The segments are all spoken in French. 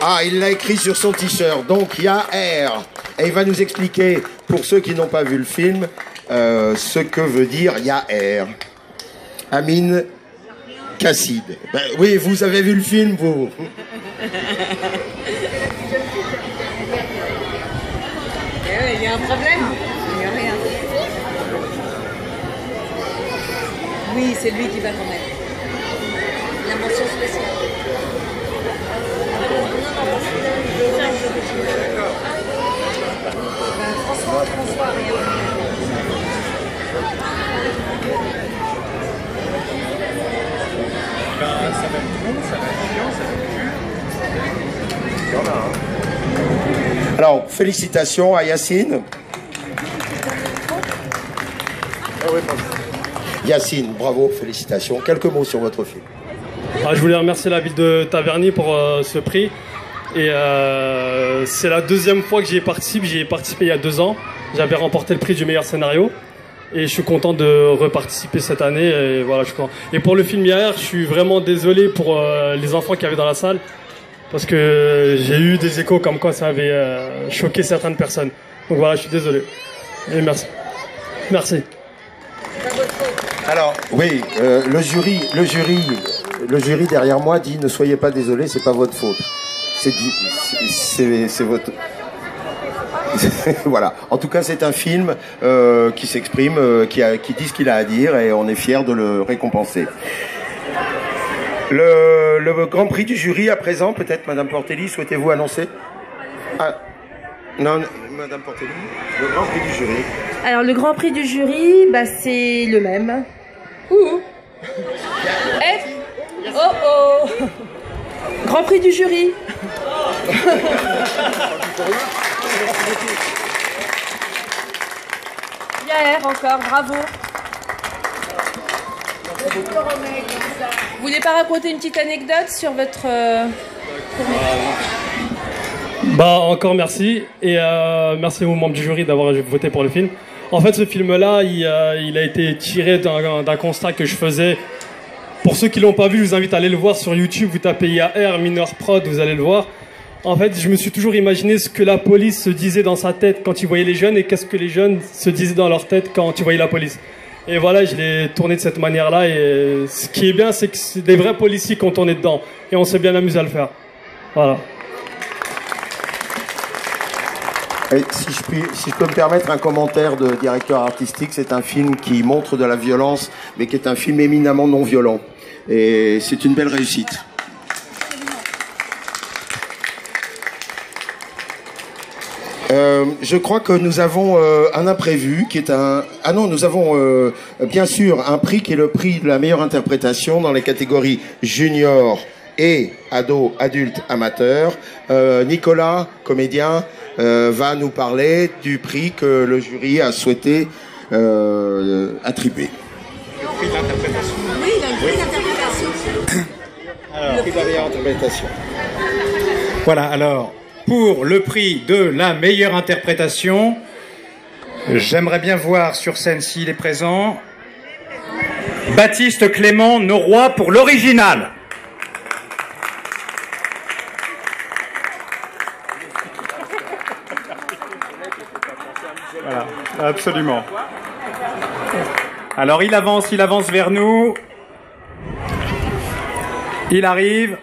Ah, il l'a écrit sur son t-shirt, donc Yaher. Et il va nous expliquer, pour ceux qui n'ont pas vu le film, ce que veut dire Yaher. Amin Kassid. Ben, oui, vous avez vu le film, vous. Il y a un problème? Il n'y a rien. Oui, c'est lui qui va t'en mettre. La mention spéciale. François, rien. Ça va être bon, ça va être bien, ça va être dur. Il y en a, hein. Alors, félicitations à Yacine. Yacine, bravo, félicitations. Quelques mots sur votre film. Je voulais remercier la ville de Taverny pour ce prix. Et c'est la deuxième fois que j'y ai participé. J'y ai participé il y a 2 ans. J'avais remporté le prix du meilleur scénario. Et je suis content de reparticiper cette année. Et, voilà, je suis content. Et pour le film Yaher, je suis vraiment désolé pour les enfants qu'il y avait dans la salle. Parce que j'ai eu des échos comme quoi ça avait choqué certaines personnes. Donc voilà, je suis désolé. Et merci. Merci. Alors, oui, le jury derrière moi dit ne soyez pas désolé, c'est pas votre faute. C'est votre. Voilà. En tout cas, c'est un film qui s'exprime, qui dit ce qu'il a à dire, et on est fiers de le récompenser. Le Grand Prix du jury à présent, peut-être, Madame Portelli, souhaitez-vous annoncer? Ah, non, Madame Portelli, le Grand Prix du jury. Alors, le Grand Prix du jury, bah, c'est le même. Ouh. Oh oh. Grand Prix du jury. Yaher encore, bravo. Vous voulez pas raconter une petite anecdote sur votre Encore merci. Et merci aux membres du jury d'avoir voté pour le film. En fait, ce film-là, il a été tiré d'un constat que je faisais. Pour ceux qui l'ont pas vu, je vous invite à aller le voir sur YouTube. Vous tapez Yaher, Mineur Prod, vous allez le voir. En fait, je me suis toujours imaginé ce que la police se disait dans sa tête quand ils voyaient les jeunes et qu'est-ce que les jeunes se disaient dans leur tête quand ils voyaient la police. Et voilà, je l'ai tourné de cette manière-là. Et ce qui est bien, c'est que c'est des vrais policiers qui ont tourné dedans. Et on s'est bien amusé à le faire. Voilà. Et si je peux me permettre un commentaire de directeur artistique, c'est un film qui montre de la violence, mais qui est un film éminemment non violent. Et c'est une belle réussite. Je crois que nous avons un imprévu qui est un... Ah non, nous avons bien sûr un prix qui est le prix de la meilleure interprétation dans les catégories junior et ado, adulte, amateur. Nicolas, comédien, va nous parler du prix que le jury a souhaité attribuer. Le prix d'interprétation. Oui, il a le prix d'interprétation. Le prix de la meilleure interprétation. Voilà, alors, pour le prix de la meilleure interprétation, j'aimerais bien voir sur scène, s'il est présent, Baptiste Clément Noroy pour l'original. Voilà, absolument. Alors il avance vers nous. Il arrive.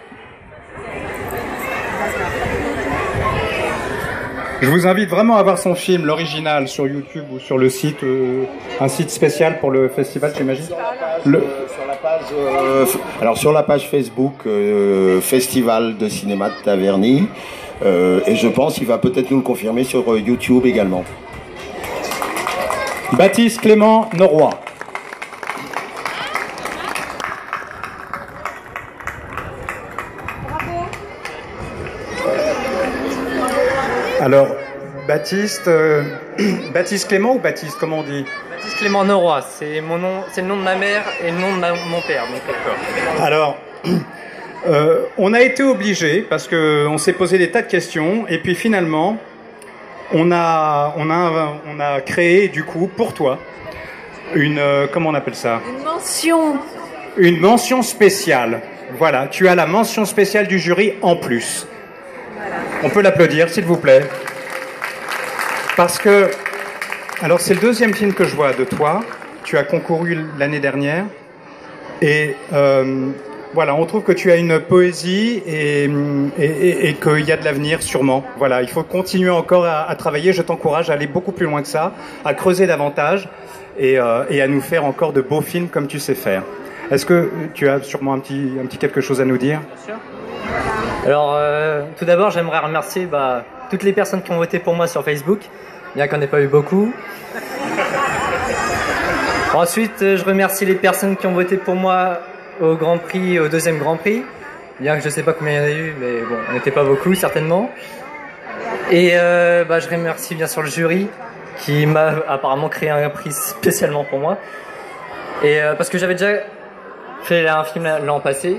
Je vous invite vraiment à voir son film, l'original, sur YouTube ou sur le site, un site spécial pour le festival, j'imagine. Sur la page Facebook Festival de cinéma de Taverny, et je pense qu'il va peut-être nous le confirmer sur YouTube également. Baptiste Clément Noroy. Alors, Baptiste Clément ou Baptiste, comment on dit? Baptiste Clément Noroy, c'est mon nom, c'est le nom de ma mère et le nom de mon père. Donc d'accord. Alors, on a été obligé parce que on s'est posé des tas de questions et puis finalement, on a créé du coup pour toi une comment on appelle ça? Une mention. Une mention spéciale. Voilà, tu as la mention spéciale du jury en plus. On peut l'applaudir, s'il vous plaît. Parce que, alors c'est le deuxième film que je vois de toi. Tu as concouru l'année dernière. Et voilà, on trouve que tu as une poésie et qu'il y a de l'avenir sûrement. Voilà, il faut continuer encore à travailler. Je t'encourage à aller beaucoup plus loin que ça, à creuser davantage et à nous faire encore de beaux films comme tu sais faire. Est-ce que tu as sûrement un petit quelque chose à nous dire? Bien sûr. Alors, tout d'abord, j'aimerais remercier toutes les personnes qui ont voté pour moi sur Facebook, bien qu'on n'ait pas eu beaucoup. Ensuite, je remercie les personnes qui ont voté pour moi au Grand Prix, au deuxième Grand Prix, bien que je ne sais pas combien il y en a eu, mais bon, on n'était pas beaucoup, certainement. Et je remercie bien sûr le jury, qui m'a apparemment créé un prix spécialement pour moi. Et parce que j'avais déjà fait un film l'an passé,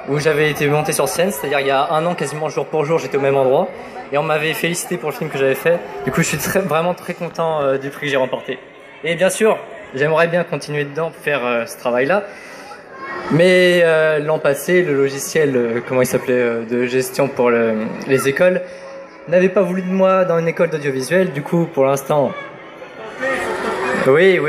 où j'avais été monté sur scène, c'est-à-dire il y a un an, quasiment jour pour jour, j'étais au même endroit, et on m'avait félicité pour le film que j'avais fait. Du coup, je suis vraiment très content du prix que j'ai remporté. Et bien sûr, j'aimerais bien continuer dedans pour faire ce travail-là. Mais l'an passé, le logiciel, comment il s'appelait, de gestion pour les écoles, n'avait pas voulu de moi dans une école d'audiovisuel. Du coup, pour l'instant... Oui.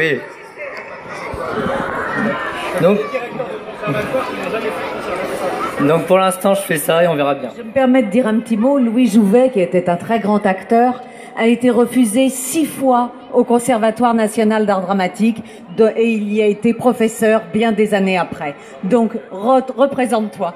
Donc pour l'instant, je fais ça et on verra bien. Je me permets de dire un petit mot. Louis Jouvet, qui était un très grand acteur, a été refusé 6 fois au Conservatoire national d'art dramatique et il y a été professeur bien des années après. Donc, représente-toi.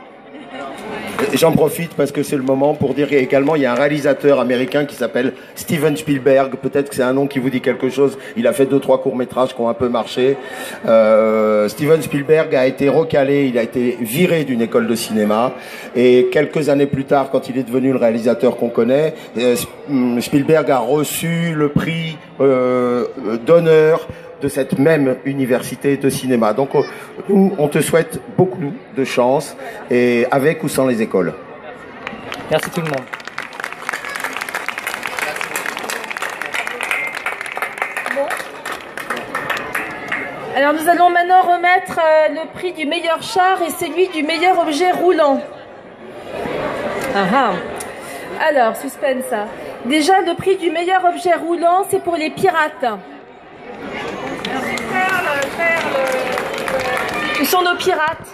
J'en profite parce que c'est le moment pour dire également il y a un réalisateur américain qui s'appelle Steven Spielberg. Peut-être que c'est un nom qui vous dit quelque chose. Il a fait 2-3 courts-métrages qui ont un peu marché. Steven Spielberg a été recalé, il a été viré d'une école de cinéma. Et quelques années plus tard, quand il est devenu le réalisateur qu'on connaît, Spielberg a reçu le prix d'honneur de cette même université de cinéma. Donc nous, on te souhaite beaucoup de chance, et avec ou sans les écoles. Merci tout le monde. Bon. Alors nous allons maintenant remettre le prix du meilleur char et celui du meilleur objet roulant. Alors, suspense. Déjà, le prix du meilleur objet roulant, c'est pour les pirates. Où sont nos pirates?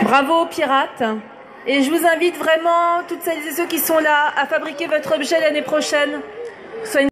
Bravo aux pirates. Et je vous invite vraiment, toutes celles et ceux qui sont là, à fabriquer votre objet l'année prochaine. Soyez